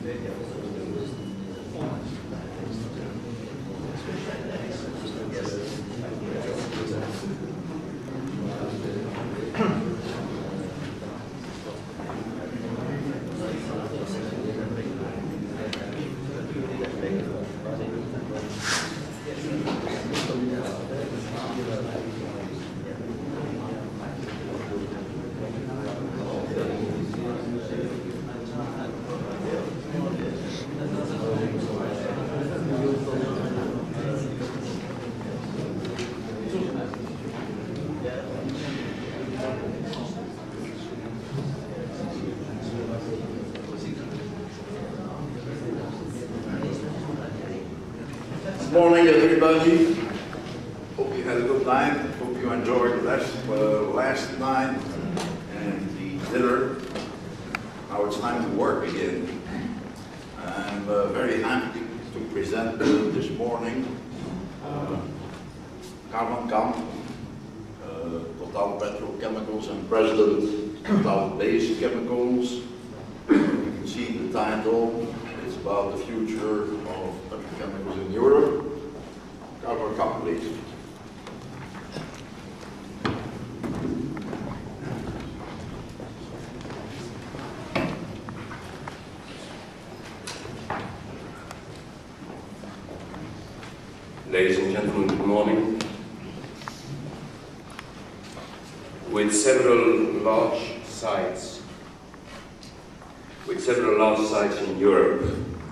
Good morning, everybody. Hope you had a good night. Hope you enjoyed last night and the dinner. Now it's time to work again. I'm very happy to present this morning Carmen Kamp, Total Petrochemicals and President Total Base Chemicals. You can see the title. It's about the future of petrochemicals in Europe. Carmen Kamp, please. Ladies and gentlemen, good morning. With several large sites in Europe,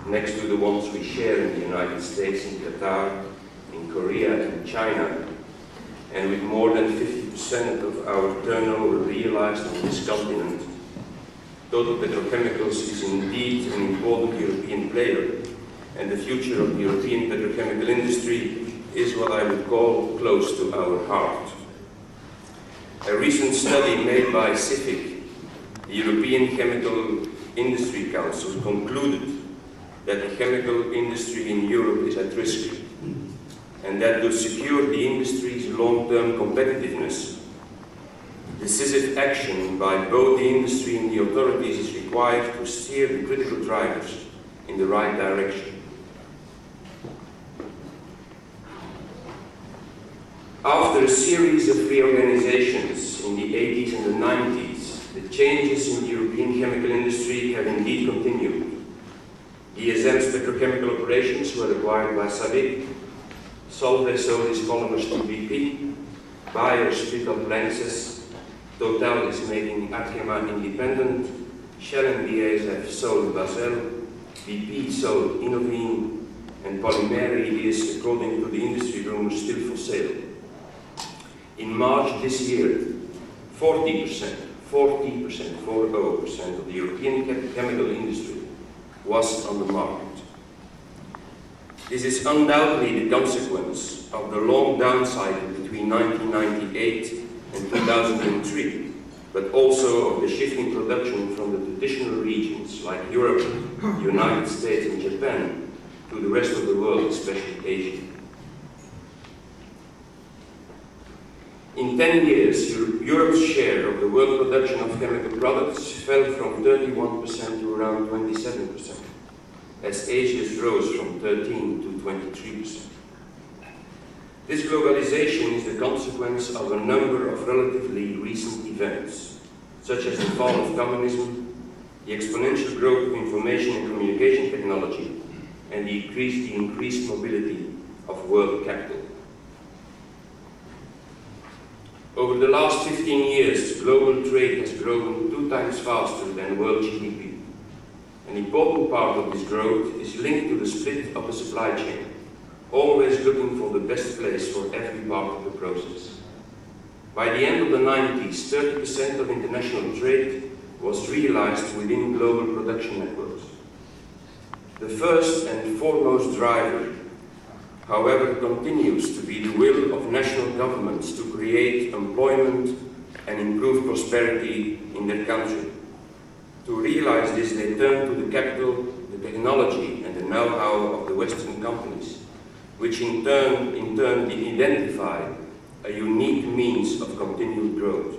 next to the ones we share in the United States, in Qatar, in Korea and China, and with more than 50% of our turnover realized on this continent, Total Petrochemicals is indeed an important European player, and the future of the European petrochemical industry is what I would call close to our heart. A recent study made by CIFIC, the European Chemical Industry Council, concluded that the chemical industry in Europe is at risk, and that to secure the industry's long-term competitiveness, decisive action by both the industry and the authorities is required to steer the critical drivers in the right direction. After a series of reorganizations in the 80s and the 90s, the changes in the European chemical industry have indeed continued. DSM's petrochemical operations were acquired by SABIC, Solvay sold its polymers to BP, Bayer split up Lanxess, Total is making Arkema independent, Shell and BASF sold Basel, BP sold Innovine, and Polymeri is, according to the industry rumors, still for sale. In March this year, 40% of the European chemical industry was on the market. This is undoubtedly the consequence of the long down cycle between 1998 and 2003, but also of the shifting production from the traditional regions like Europe, the United States and Japan to the rest of the world, especially Asia. In 10 years, Europe's share of the world production of chemical products fell from 31% to around 27%, as Asia's rose from 13 to 23%. This globalization is the consequence of a number of relatively recent events, such as the fall of communism, the exponential growth of information and communication technology, and the increased mobility of world capital. Over the last 15 years, global trade has grown 2 times faster than world GDP. An important part of this growth is linked to the split of the supply chain, always looking for the best place for every part of the process. By the end of the 90s, 30% of international trade was realized within global production networks. The first and foremost driver, however, continues to be the will of national governments to create employment and improve prosperity in their country. To realize this, they turn to the capital, the technology, and the know-how of the Western companies, which in turn identify a unique means of continued growth.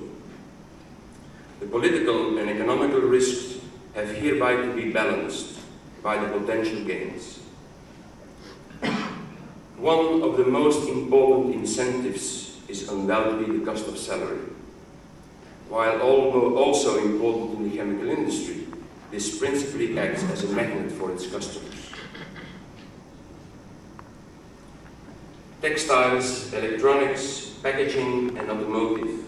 The political and economical risks have hereby to be balanced by the potential gains. One of the most important incentives is undoubtedly the cost of salary. While also important in the chemical industry, this principally acts as a magnet for its customers. Textiles, electronics, packaging and automotive,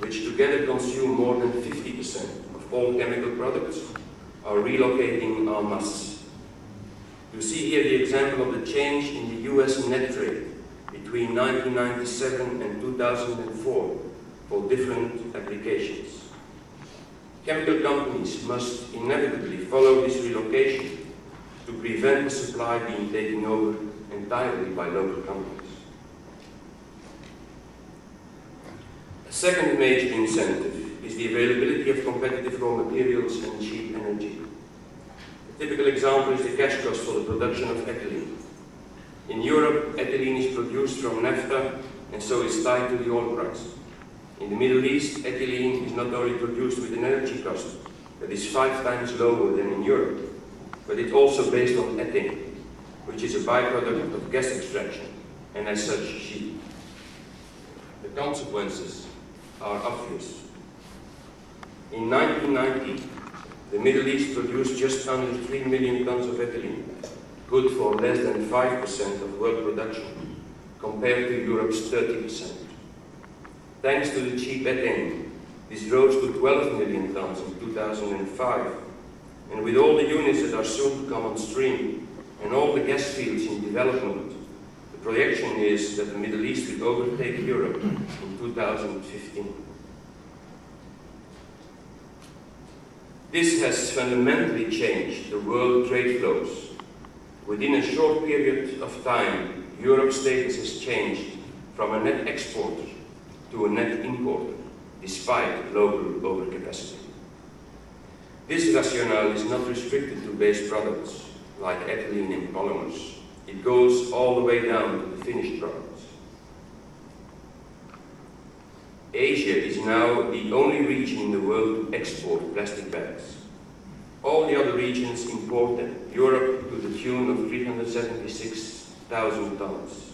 which together consume more than 50% of all chemical products, are relocating en masse. You see here the example of the change in the US net trade between 1997 and 2004 for different applications. Chemical companies must inevitably follow this relocation to prevent the supply being taken over entirely by local companies. A second major incentive is the availability of competitive raw materials and cheap energy. A typical example is the cash cost for the production of ethylene. In Europe, ethylene is produced from naphtha and so is tied to the oil price. In the Middle East, ethylene is not only produced with an energy cost that is 5 times lower than in Europe, but it's also based on ethane, which is a byproduct of gas extraction and as such cheap. The consequences are obvious. In 1990, the Middle East produced just under 3 million tons of ethylene, good for less than 5% of world production, compared to Europe's 30%. Thanks to the cheap ethane, this rose to 12 million tons in 2005, and with all the units that are soon to come on stream and all the gas fields in development, the projection is that the Middle East will overtake Europe in 2015. This has fundamentally changed the world trade flows. Within a short period of time, Europe's status has changed from a net exporter to a net importer, despite global overcapacity. This rationale is not restricted to base products like ethylene and polymers. It goes all the way down to the finished products. Asia is now the only region in the world to export plastic bags. All the other regions import them, Europe to the tune of 376,000 tons.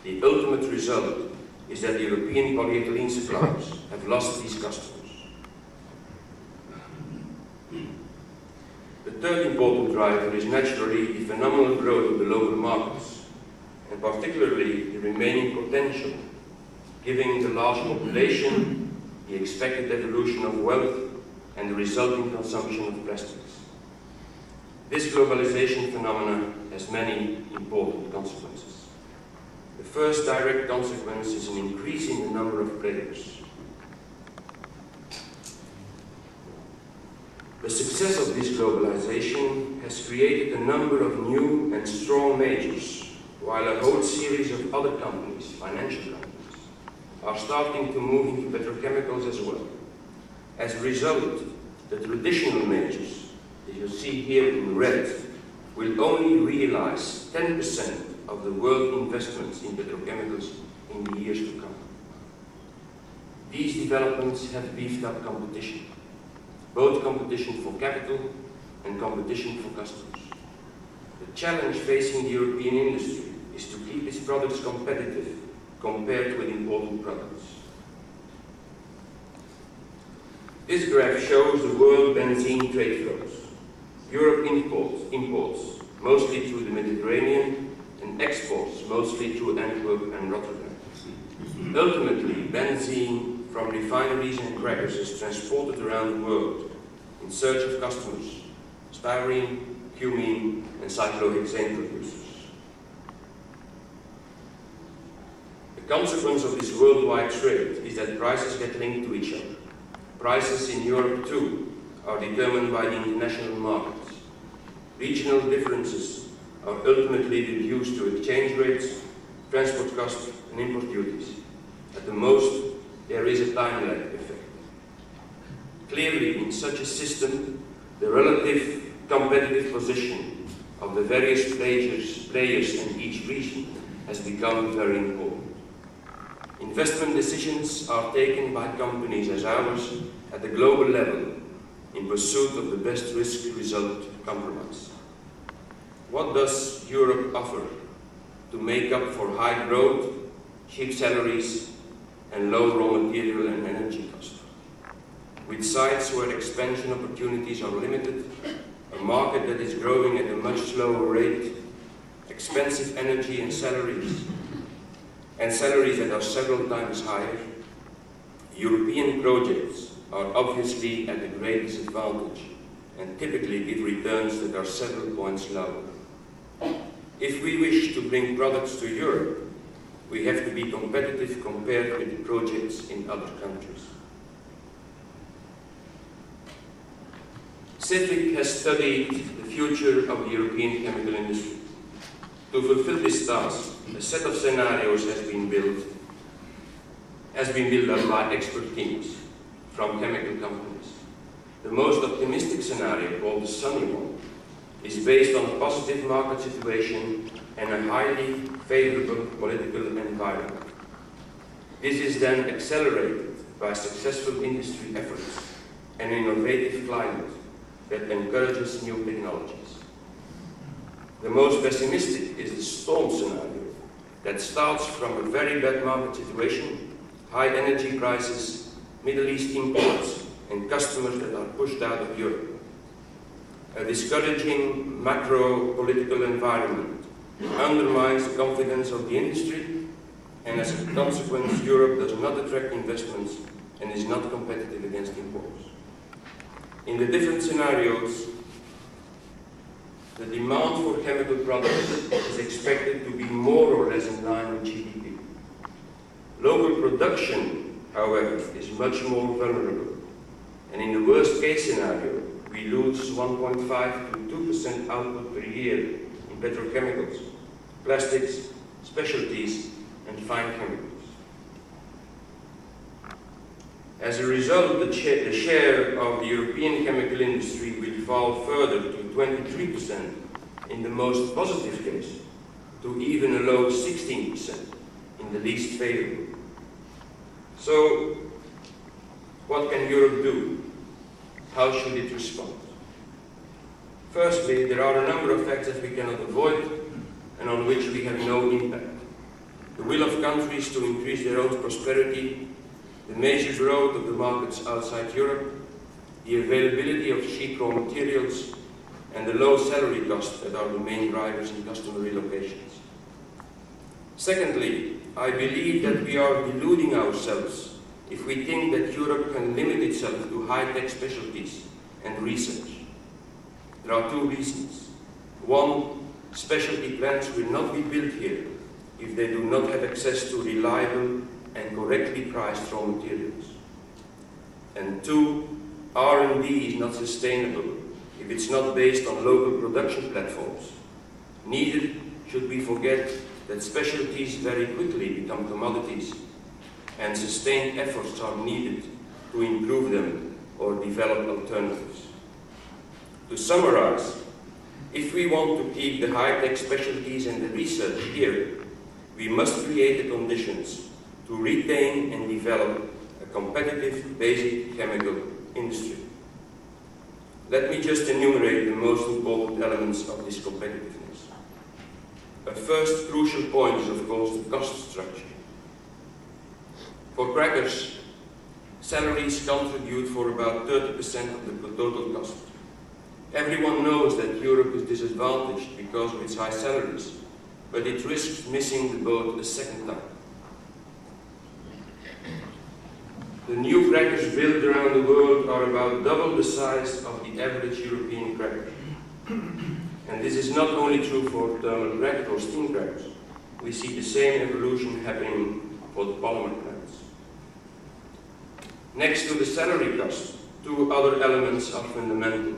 The ultimate result is that the European polyethylene suppliers have lost these customers. The third important driver is naturally the phenomenal growth of the local markets, and particularly the remaining potential, given the large population, the expected evolution of wealth, and the resulting consumption of plastics. This globalization phenomenon has many important consequences. The first direct consequence is an increase in the number of players. The success of this globalization has created a number of new and strong majors, while a whole series of other companies, financial companies, are starting to move into petrochemicals as well. As a result, the traditional majors, that you see here in red, will only realize 10% of the world investments in petrochemicals in the years to come. These developments have beefed up competition, both competition for capital and competition for customers. The challenge facing the European industry is to keep its products competitive compared with imported products. This graph shows the world benzene trade flows. Europe imports mostly through the Mediterranean and exports mostly through Antwerp and Rotterdam. Ultimately, benzene from refineries and crackers is transported around the world in search of customers, styrene, cumene, and cyclohexane producers. The consequence of this worldwide trade is that prices get linked to each other. Prices in Europe, too, are determined by the international markets. Regional differences are ultimately reduced to exchange rates, transport costs, and import duties. At the most, there is a time lag effect. Clearly, in such a system, the relative competitive position of the various players in each region has become very important. Investment decisions are taken by companies as ours at the global level in pursuit of the best risk-result compromise. What does Europe offer to make up for high growth, cheap salaries, and low raw material and energy costs? With sites where expansion opportunities are limited, a market that is growing at a much slower rate, expensive energy and salaries that are several times higher, European projects are obviously at a great disadvantage and typically give returns that are several points lower. If we wish to bring products to Europe, we have to be competitive compared with projects in other countries. CIFIC has studied the future of the European chemical industry. To fulfill this task, a set of scenarios has been built up by expert teams from chemical companies. The most optimistic scenario, called the sunny one, is based on a positive market situation and a highly favorable political environment. This is then accelerated by successful industry efforts and an innovative climate that encourages new technologies. The most pessimistic is the storm scenario that starts from a very bad market situation, high energy prices, Middle East imports, and customers that are pushed out of Europe. A discouraging macro-political environment undermines the confidence of the industry, and as a consequence, Europe does not attract investments and is not competitive against imports. In the different scenarios, the demand for chemical products is expected to be more or less in line with GDP. Local production, however, is much more vulnerable, and in the worst case scenario, we lose 1.5 to 2% output per year in petrochemicals, plastics, specialties, and fine chemicals. As a result, the share of the European chemical industry will fall further to 23% in the most positive case, to even a low 16% in the least favorable. So, what can Europe do? How should it respond? Firstly, there are a number of factors we cannot avoid and on which we have no impact. The will of countries to increase their own prosperity, the major growth of the markets outside Europe, the availability of cheap raw materials, and the low salary costs that are the main drivers in customer relocations. Secondly, I believe that we are deluding ourselves if we think that Europe can limit itself to high-tech specialties and research. There are two reasons. One, specialty plants will not be built here if they do not have access to reliable and correctly priced raw materials. And two, R&D is not sustainable if it's not based on local production platforms. Neither should we forget that specialties very quickly become commodities, and sustained efforts are needed to improve them or develop alternatives. To summarize, if we want to keep the high-tech specialties and the research here, we must create the conditions to retain and develop a competitive basic chemical industry. Let me just enumerate the most important elements of this competitiveness. A first crucial point is, of course, the cost structure. For crackers, salaries contribute for about 30% of the total cost. Everyone knows that Europe is disadvantaged because of its high salaries, but it risks missing the boat a second time. The new crackers built around the world are about double the size of the average European cracker. And this is not only true for thermal crackers or steam crackers. We see the same evolution happening for the polymer plants. Next to the salary cost, two other elements are fundamental: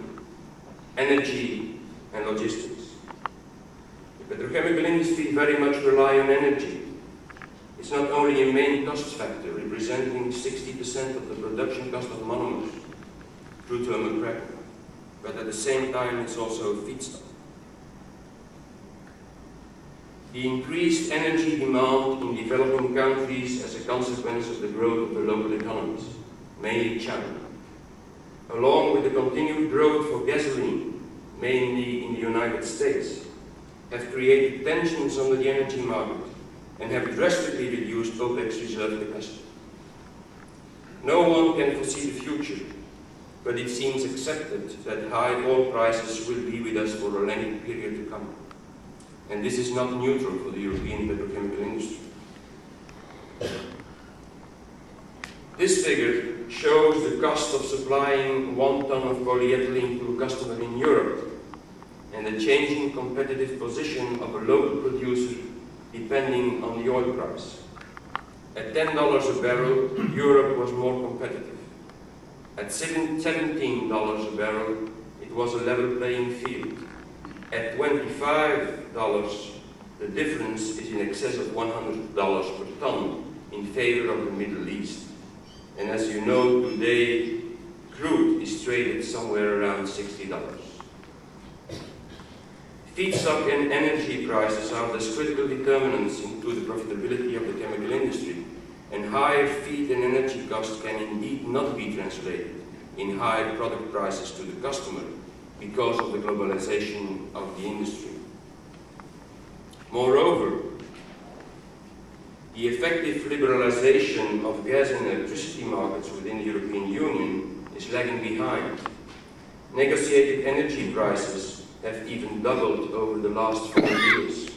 energy and logistics. The petrochemical industry very much rely on energy. It's not only a main cost factor, representing 60% of the production cost of monomers through thermal cracking, but at the same time it's also a feedstock. The increased energy demand in developing countries as a consequence of the growth of the local economies, mainly China, along with the continued growth for gasoline, mainly in the United States, have created tensions on the energy market and have drastically reduced OPEC's reserve capacity. No one can foresee the future, but it seems accepted that high oil prices will be with us for a lengthy period to come. And this is not neutral for the European petrochemical industry. This figure shows the cost of supplying 1 ton of polyethylene to a customer in Europe and the changing competitive position of a local producer depending on the oil price. At $10 a barrel, Europe was more competitive. At $17 a barrel, it was a level playing field. At $25, the difference is in excess of $100 per ton in favor of the Middle East. And as you know, today, crude is traded somewhere around $60. Feedstock and energy prices are thus critical determinants into the profitability of the chemical industry, and higher feed and energy costs can indeed not be translated in higher product prices to the customer because of the globalization of the industry. Moreover, the effective liberalization of gas and electricity markets within the European Union is lagging behind. Negotiated energy prices have even doubled over the last 4 years.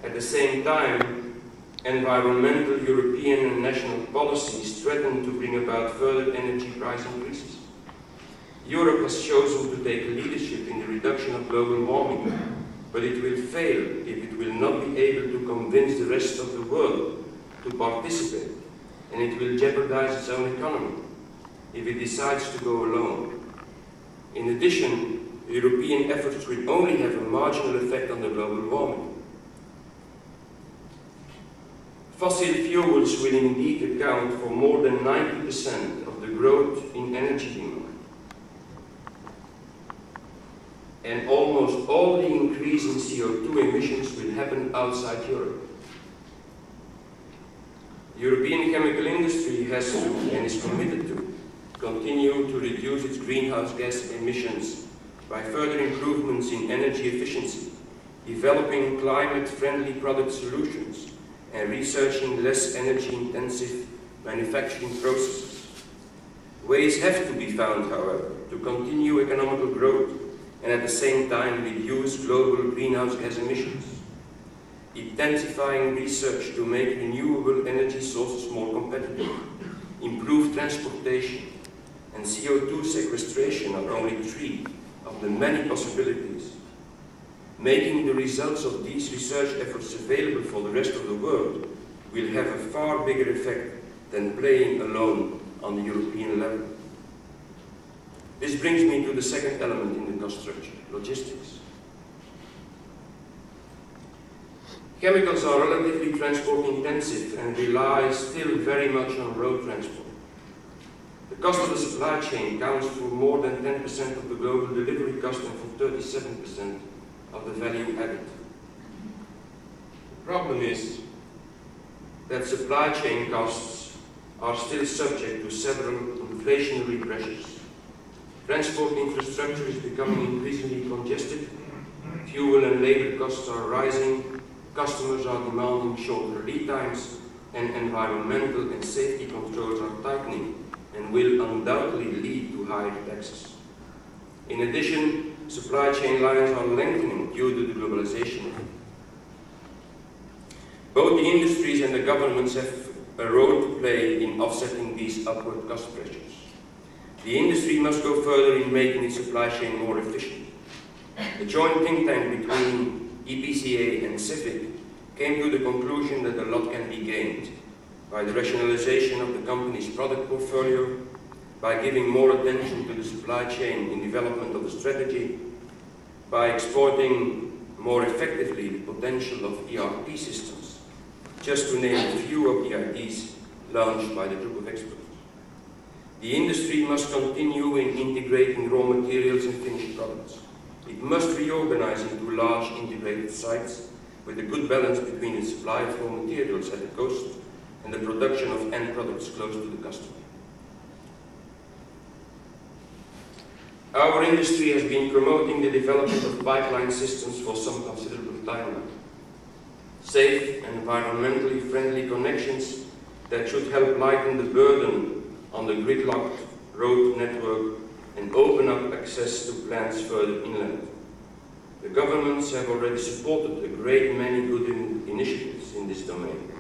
At the same time, environmental European and national policies threaten to bring about further energy price increases. Europe has chosen to take leadership in the reduction of global warming, but it will fail if it will not be able to convince the rest of the world to participate, and it will jeopardize its own economy if it decides to go alone. In addition, European efforts will only have a marginal effect on the global warming. Fossil fuels will indeed account for more than 90% of the growth in energy demand. And almost all the increase in CO2 emissions will happen outside Europe. The European chemical industry has to, and is committed to, continue to reduce its greenhouse gas emissions by further improvements in energy efficiency, developing climate-friendly product solutions, and researching less energy-intensive manufacturing processes. Ways have to be found, however, to continue economical growth and at the same time reduce global greenhouse gas emissions. Intensifying research to make renewable energy sources more competitive, improve transportation, and CO2 sequestration are only 3 of the many possibilities. Making the results of these research efforts available for the rest of the world will have a far bigger effect than playing alone on the European level. This brings me to the second element in the cost structure, logistics. Chemicals are relatively transport intensive and rely still very much on road transport. The cost of the supply chain accounts for more than 10% of the global delivery cost and for 37% of the value added. The problem is that supply chain costs are still subject to several inflationary pressures. Transport infrastructure is becoming increasingly congested, fuel and labor costs are rising, customers are demanding shorter lead times, and environmental and safety controls are tightening and will undoubtedly lead to higher taxes. In addition, supply chain lines are lengthening due to the globalization. Both the industries and the governments have a role to play in offsetting these upward cost pressures. The industry must go further in making its supply chain more efficient. The joint think tank between EPCA and CIFIC came to the conclusion that a lot can be gained by the rationalization of the company's product portfolio, by giving more attention to the supply chain in development of the strategy, by exploiting more effectively the potential of ERP systems, just to name a few of the ideas launched by the group of experts. The industry must continue in integrating raw materials and finished products. It must reorganize into large integrated sites with a good balance between the supply of raw materials at the coast and the production of end products close to the customer. Our industry has been promoting the development of pipeline systems for some considerable time now. Safe and environmentally friendly connections that should help lighten the burden on the gridlocked road network and open up access to plants further inland. The governments have already supported a great many good initiatives in this domain,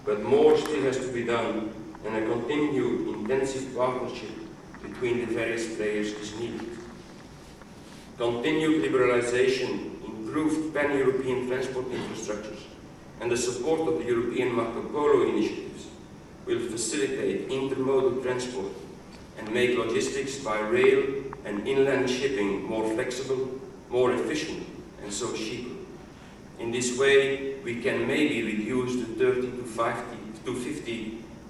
but more still has to be done, and a continued intensive partnership between the various players is needed. Continued liberalization, improved pan-European transport infrastructures, and the support of the European Marco Polo initiatives will facilitate intermodal transport and make logistics by rail and inland shipping more flexible, more efficient, and so cheaper. In this way, we can maybe reduce the 30 to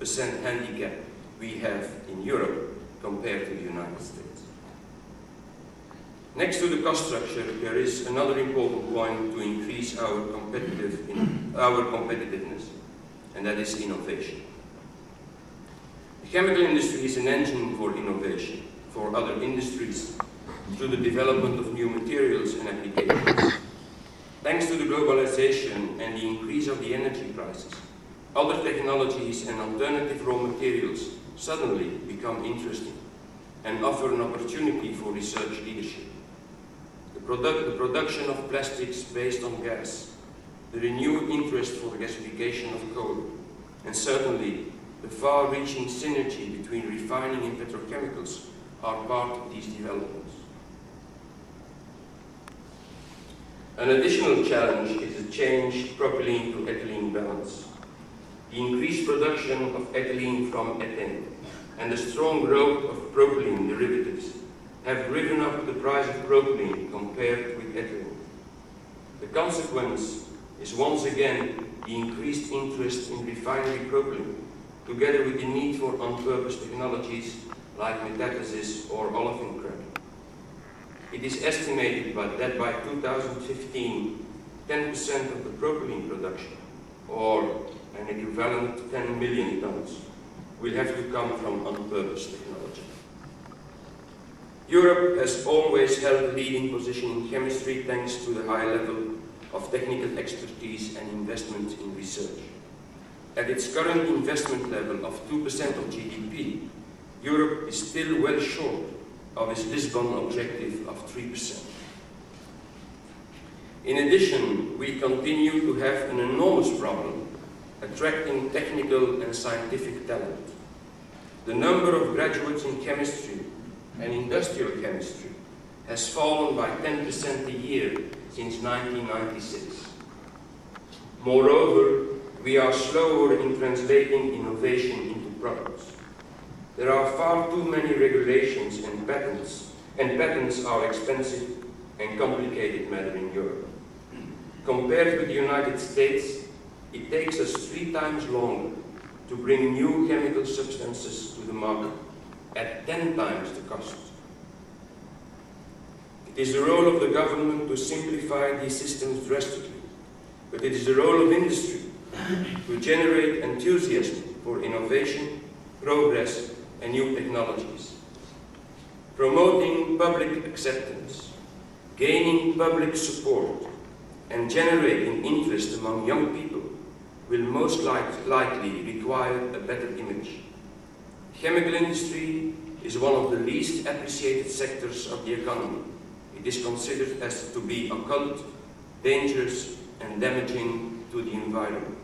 50% handicap we have in Europe compared to the United States. Next to the cost structure, there is another important point to increase our competitiveness, and that is innovation. The chemical industry is an engine for innovation for other industries through the development of new materials and applications. Thanks to the globalization and the increase of the energy prices, other technologies and alternative raw materials suddenly become interesting and offer an opportunity for research leadership. The production of plastics based on gas, the renewed interest for the gasification of coal, and certainly the far-reaching synergy between refining and petrochemicals are part of these developments. An additional challenge is the changed propylene to ethylene balance. The increased production of ethylene from ethane and the strong growth of propylene derivatives have driven up the price of propylene compared with ethylene. The consequence is once again the increased interest in refinery propylene, together with the need for on-purpose technologies like metathesis or olefin cracking. It is estimated that by 2015, 10% of the propylene production, or an equivalent 10 million tons, will have to come from on-purpose technology. Europe has always held a leading position in chemistry thanks to the high level of technical expertise and investment in research. At its current investment level of 2% of GDP, Europe is still well short of its Lisbon objective of 3%. In addition, we continue to have an enormous problem attracting technical and scientific talent. The number of graduates in chemistry and industrial chemistry has fallen by 10% a year since 1996. Moreover, we are slower in translating innovation into products. There are far too many regulations and patents are expensive and complicated matter in Europe. Compared with the United States, it takes us 3 times longer to bring new chemical substances to the market at 10 times the cost. It is the role of the government to simplify these systems drastically, but it is the role of industry to generate enthusiasm for innovation, progress, and new technologies. Promoting public acceptance, gaining public support, and generating interest among young people will most likely require a better image. The chemical industry is one of the least appreciated sectors of the economy. It is considered as to be occult, dangerous, and damaging to the environment.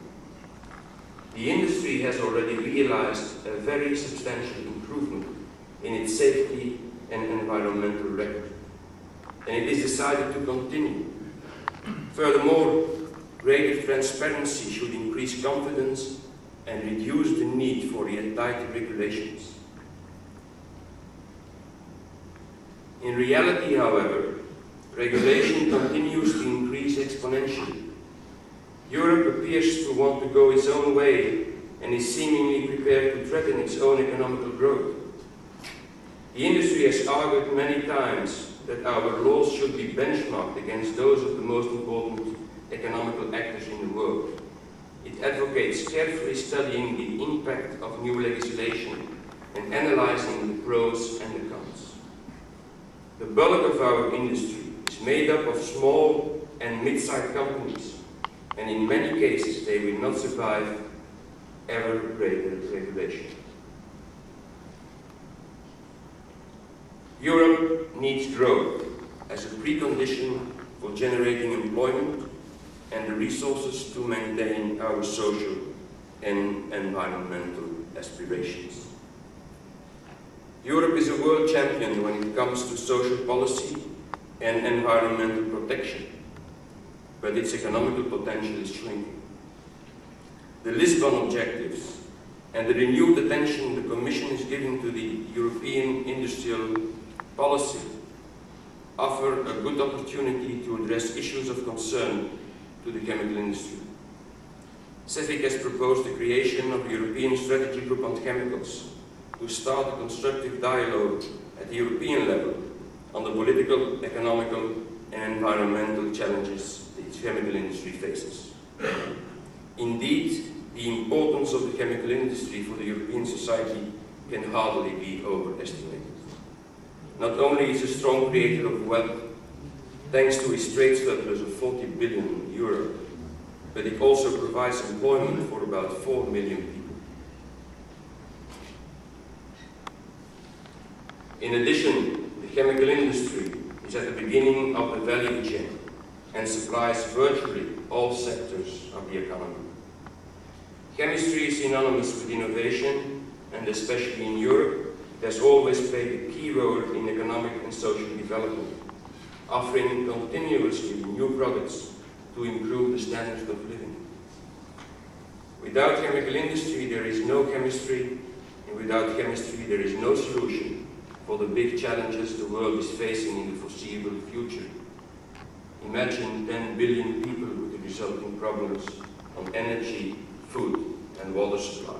The industry has already realized a very substantial improvement in its safety and environmental record, and it is decided to continue. Furthermore, greater transparency should increase confidence and reduce the need for tighter regulations. In reality, however, regulation continues to increase exponentially. Europe appears to want to go its own way and is seemingly prepared to threaten its own economical growth. The industry has argued many times that our laws should be benchmarked against those of the most important economical actors in the world. It advocates carefully studying the impact of new legislation and analyzing the pros and the cons. The bulk of our industry is made up of small and mid-sized companies, and in many cases they will not survive ever greater regulation. Europe needs growth as a precondition for generating employment and the resources to maintain our social and environmental aspirations. Europe is a world champion when it comes to social policy and environmental protection, but its economical potential is shrinking. The Lisbon objectives and the renewed attention the Commission is giving to the European industrial policy offer a good opportunity to address issues of concern to the chemical industry. CEFIC has proposed the creation of a European strategy group on chemicals to start a constructive dialogue at the European level on the political, economical and environmental challenges the chemical industry faces. Indeed, the importance of the chemical industry for the European society can hardly be overestimated. Not only is a strong creator of wealth, thanks to its trade surplus of 40 billion euro, but it also provides employment for about 4 million people. In addition, the chemical industry is at the beginning of the value chain and supplies virtually all sectors of the economy. Chemistry is synonymous with innovation, and especially in Europe, it has always played a key role in economic and social development, offering continuously new products to improve the standards of living. Without chemical industry, there is no chemistry, and without chemistry, there is no solution for the big challenges the world is facing in the foreseeable future. Imagine 10 billion people with the resulting problems on energy, food, and water supply.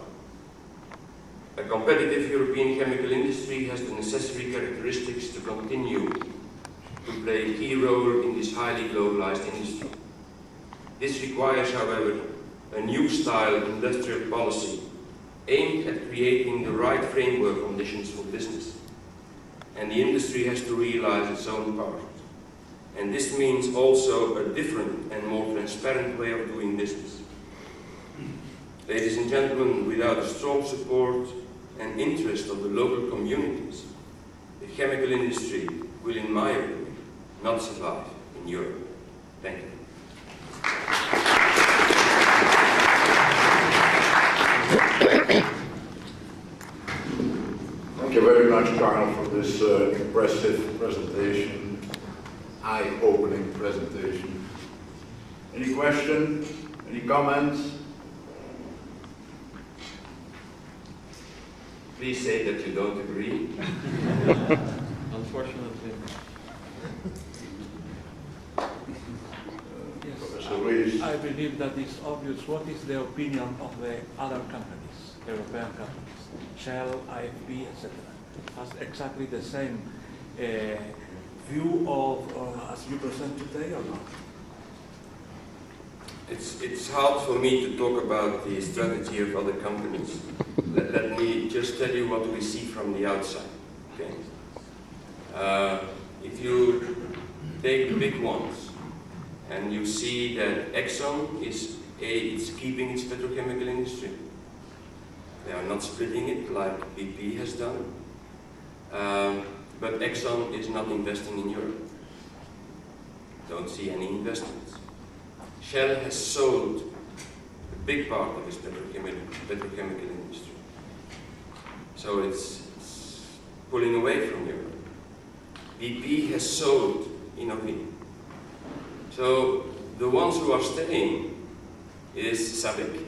A competitive European chemical industry has the necessary characteristics to continue to play a key role in this highly globalized industry. This requires, however, a new style industrial policy aimed at creating the right framework conditions for business. And the industry has to realize its own part. And this means also a different and more transparent way of doing business. Ladies and gentlemen, without the strong support and interest of the local communities, the chemical industry will, in my opinion, not survive in Europe. Thank you. Thank you very much, Carl, for this impressive presentation, eye-opening presentation. Any questions? Any comments? Please say that you don't agree. Unfortunately. Professor Ruiz. I believe that it's obvious what is the opinion of the other companies, European companies, Shell, IFB, etc. Has exactly the same view of as you present today or not? It's hard for me to talk about the strategy of other companies. Let me just tell you what we see from the outside. Okay? If you take the big ones, and you see that Exxon is keeping its petrochemical industry. They are not splitting it like BP has done. But Exxon is not investing in Europe. Don't see any investments. Shell has sold a big part of its petrochemical industry. So it's pulling away from Europe. BP has sold Innovin. So the ones who are staying is SABIC.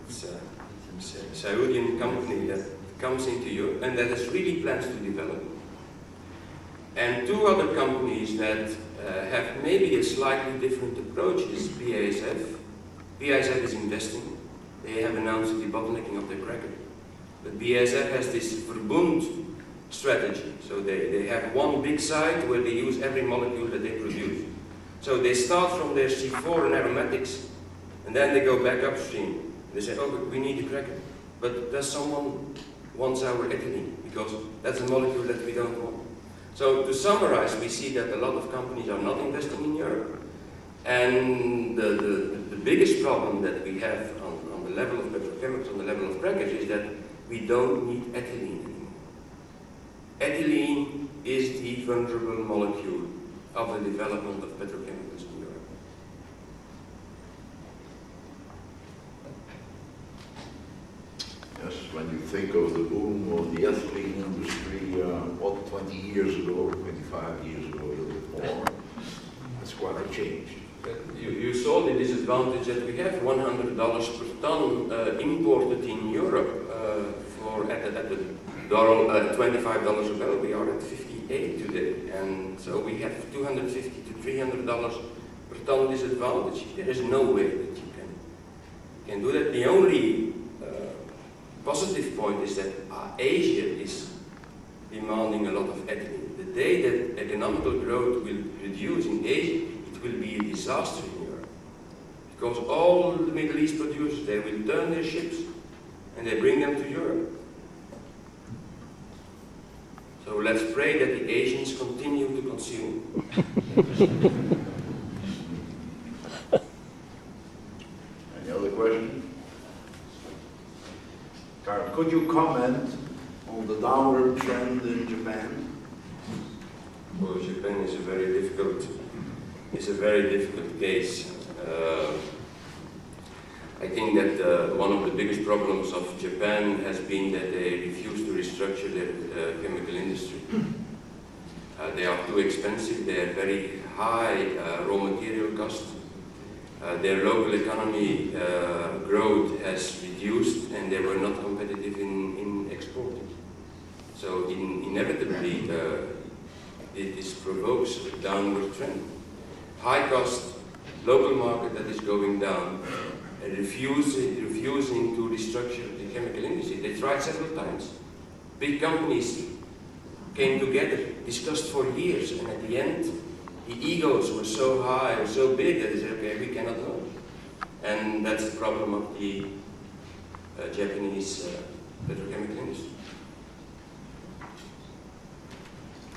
It's a Saudian company that comes into Europe and that has really plans to develop. And two other companies that have maybe a slightly different approach is BASF. BASF is investing. They have announced the debottlenecking of their cracker. But BASF has this Verbund strategy. So they have one big site where they use every molecule that they produce. So they start from their C4 and aromatics, and then they go back upstream. They say, oh, but we need a cracker. But does someone want our ethylene? Because that's a molecule that we don't want. So to summarize, we see that a lot of companies are not investing in Europe. And the biggest problem that we have on the level of petrochemicals, on the level of crackers, is that we don't need ethylene anymore. Ethylene is the vulnerable molecule of the development of petrochemicals in Europe. Yes, when you think of the boom of the ethylene industry, 20 years ago, 25 years ago, a little bit more, that's quite a change. You saw the disadvantage that we have $100 per ton imported in Europe at the $25 a barrel. We are at 58 today, and so we have $250 to $300 per ton disadvantage. There is no way that you can do that. The only positive point is that Asia is demanding a lot of ethylene. The day that economical growth will reduce in Asia, it will be a disaster in Europe. Because all the Middle East producers, they will turn their ships and they bring them to Europe. So let's pray that the Asians continue to consume. Any other questions? Carl, could you comment on the downward trend in Japan? Well, Japan is a very difficult case. I think that one of the biggest problems of Japan has been that they refuse to restructure their chemical industry. They are too expensive, they have very high raw material costs. Their local economy growth has reduced and they were not competitive in exporting. So inevitably this provokes a downward trend. High cost, local market that is going down, and refusing to restructure the chemical industry. They tried several times. Big companies came together, discussed for years, and at the end, the egos were so high or so big that they said, okay, we cannot launch. And that's the problem of the Japanese petrochemical industry.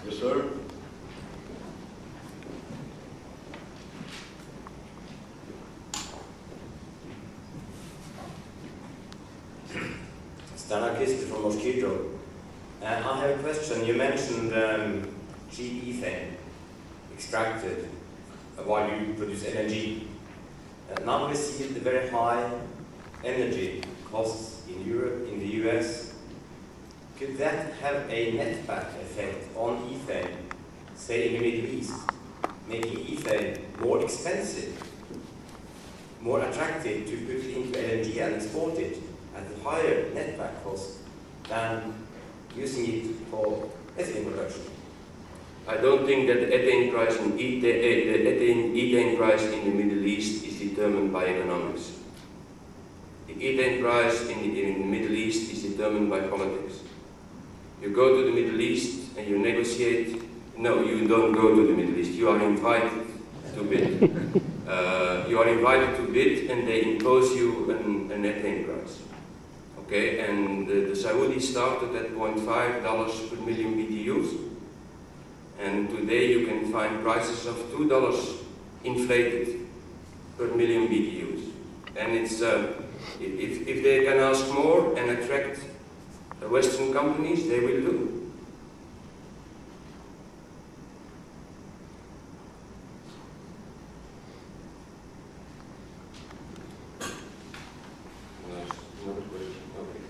Yes, sir. Stanakist from Mosquito. I have a question. You mentioned cheap ethane extracted while you produce energy. Now we see the very high energy costs in Europe, in the US. Could that have a netback effect on ethane, say in the Middle East, making ethane more expensive, more attractive to put into LNG and export it at a higher netback cost than using it for ethylene production? I don't think that the ethane price in ethane price in the Middle East is determined by economics. The ethane price in the Middle East is determined by politics. You go to the Middle East and you negotiate. No, you don't go to the Middle East. You are invited to bid. You are invited to bid, and they impose you an ethane price. Okay, and the Saudis started at $0.5 per million BTUs. And today you can find prices of $2 inflated per million BTUs. And it's if they can ask more and attract Western companies, they will do. Another question. Okay.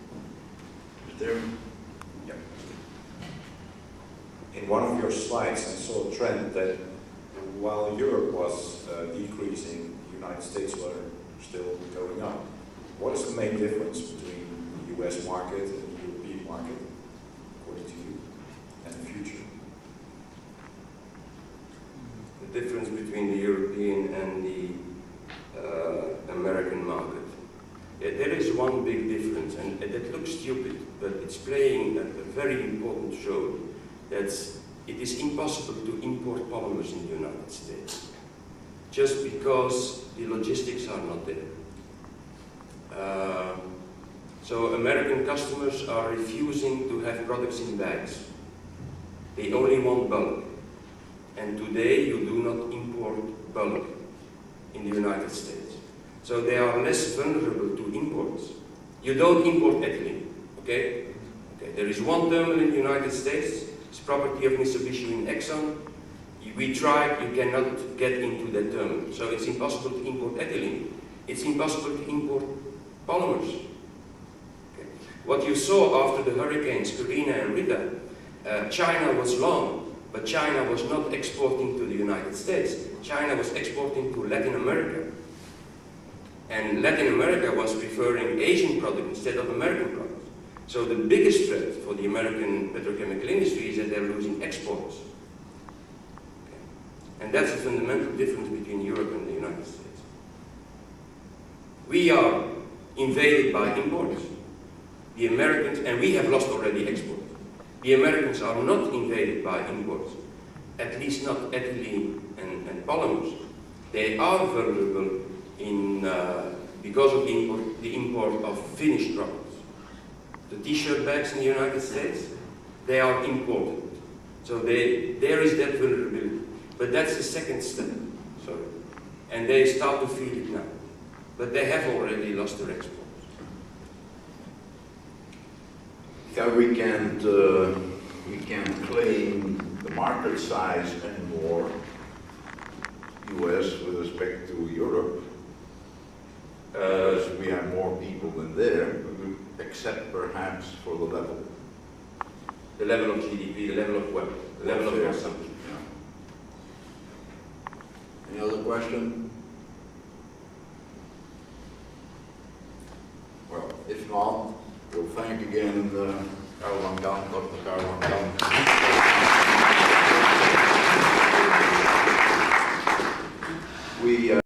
Is there? In one of your slides, I saw a trend that while Europe was decreasing, the United States were still going up. What is the main difference between the US market and the European market, according to you, and the future? The difference between the European and the American market. There is one big difference, and that looks stupid, but it's playing a very important role. It is impossible to import polymers in the United States, just because the logistics are not there. So American customers are refusing to have products in bags. They only want bulk. And today you do not import bulk in the United States. So they are less vulnerable to imports. You don't import ethylene, okay? There is one terminal in the United States, it's property of Mitsubishi and Exxon. We tried, you cannot get into that terminal. So it's impossible to import ethylene. It's impossible to import polymers. Okay. What you saw after the hurricanes, Karina and Rita, China was long, but China was not exporting to the United States. China was exporting to Latin America. And Latin America was preferring Asian products instead of American products. So the biggest threat for the American petrochemical industry is that they're losing exports. Okay. And that's the fundamental difference between Europe and the United States. We are invaded by imports. The Americans, and we have lost already exports. The Americans are not invaded by imports, at least not ethylene and polymers. They are vulnerable because of the import of finished products. The t-shirt bags in the United States, they are imported. So there is that vulnerability. But that's the second step. Sorry. And they start to feel it now. But they have already lost their exports. Yeah, we can't claim the market size anymore, US with respect to Europe. We have more people than there, except perhaps for the level. The level of GDP, the level of wealth, the level of consumption. Yeah. Any other question? Well, if not, we'll thank again Karel van Kamp, Dr. Karel van Kamp. We